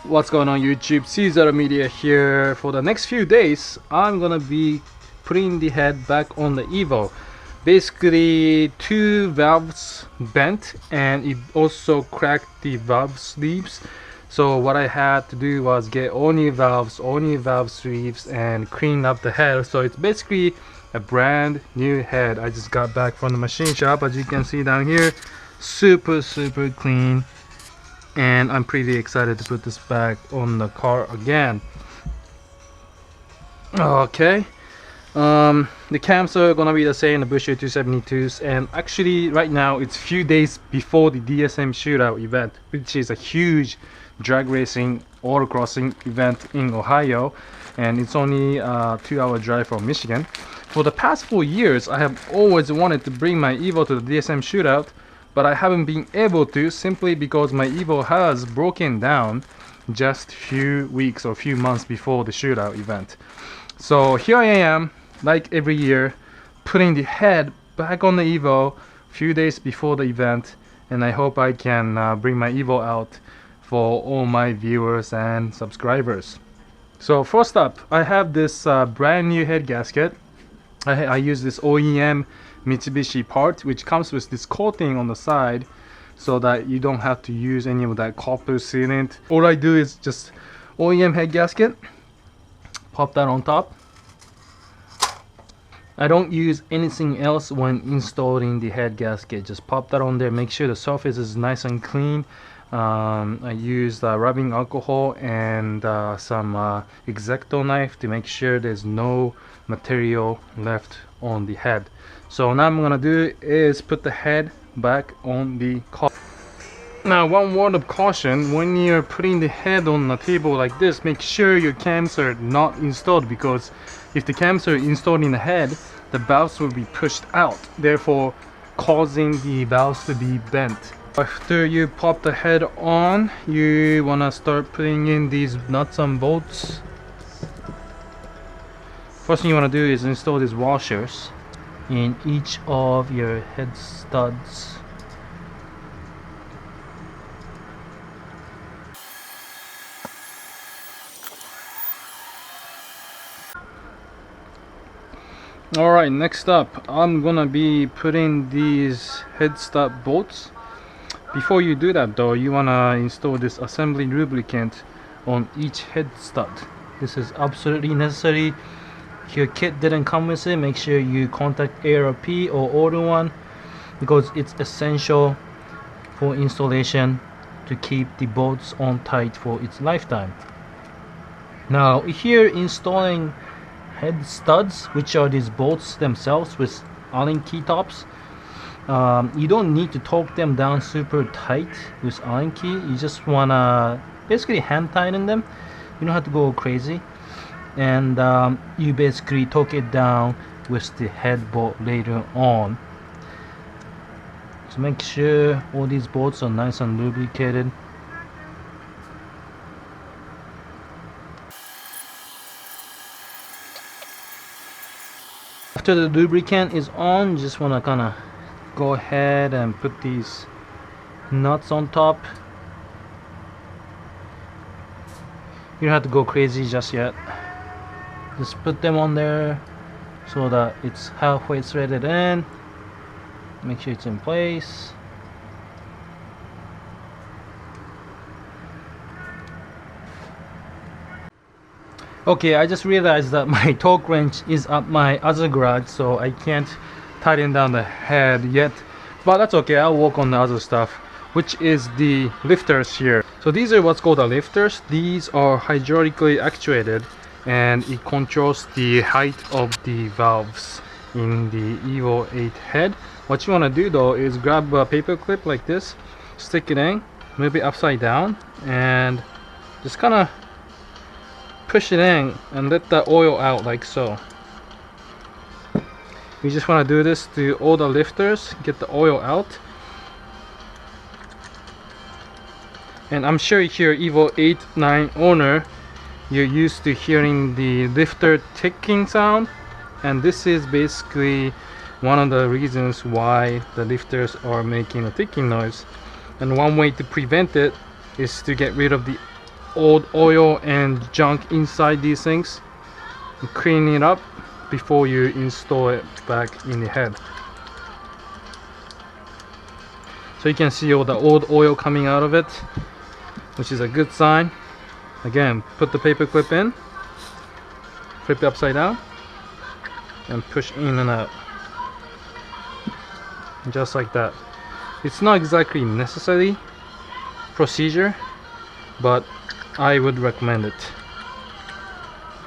What's going on YouTube? Caesar Media here. For the next few days I'm gonna be putting the head back on the Evo. Basically two valves bent and it also cracked the valve sleeves. So what I had to do was get all new valve sleeves and clean up the head. So it's basically a brand new head. I just got back from the machine shop, as you can see down here. Super clean. And I'm pretty excited to put this back on the car again. Okay, the cams are gonna be the same, the Busher 272s, and actually right now it's few days before the DSM shootout event, which is a huge drag racing autocrossing event in Ohio, and it's only a 2-hour drive from Michigan. For the past 4 years I have always wanted to bring my Evo to the DSM shootout, but I haven't been able to, simply because my Evo has broken down just few weeks or few months before the shootout event. So here I am, like every year, putting the head back on the Evo few days before the event, and I hope I can bring my Evo out for all my viewers and subscribers. So first up, I have this brand new head gasket. I use this OEM Mitsubishi part, which comes with this coating on the side so that you don't have to use any of that copper sealant. All I do is just OEM head gasket, pop that on top. I don't use anything else when installing the head gasket. Just pop that on there, make sure the surface is nice and clean. I use rubbing alcohol and some X-Acto knife to make sure there's no material left on the head. So now I'm gonna do is put the head back on the car. Now, one word of caution: when you're putting the head on a table like this, make sure your cams are not installed, because if the cams are installed in the head, the valves will be pushed out, therefore causing the valves to be bent. After you pop the head on, you wanna start putting in these nuts and bolts. First thing you wanna do is install these washers in each of your head studs. Alright, next up I'm gonna be putting these head stud bolts. Before you do that though, you wanna install this assembly lubricant on each head stud. This is absolutely necessary. If your kit didn't come with it, make sure you contact ARP or order one, because it's essential for installation to keep the bolts on tight for its lifetime. Now, if you're installing head studs, which are these bolts themselves with Allen key tops, you don't need to torque them down super tight with Allen key. You just wanna basically hand tighten them. You don't have to go crazy, and you basically torque it down with the head bolt later on. So make sure all these bolts are nice and lubricated. After the lubricant is on, you just want to kind of go ahead and put these nuts on top. You don't have to go crazy just yet. Just put them on there so that it's halfway threaded in. Make sure it's in place. Okay, I just realized that my torque wrench is at my other garage, so I can't tighten down the head yet, but that's okay. I'll work on the other stuff, which is the lifters here. So these are what's called the lifters. These are hydraulically actuated, and it controls the height of the valves in the Evo 8 head. What you want to do though is grab a paper clip like this, stick it in, move it upside down, and just kind of push it in and let the oil out like so. You just want to do this to all the lifters, get the oil out. And I'm sure if you're Evo 8, 9 owner, you're used to hearing the lifter ticking sound, and this is basically one of the reasons why the lifters are making a ticking noise. And one way to prevent it is to get rid of the old oil and junk inside these things. You clean it up before you install it back in the head. So you can see all the old oil coming out of it, which is a good sign. Again, put the paper clip in, flip it upside down, and push in and out. Just like that. It's not exactly necessary procedure, but I would recommend it.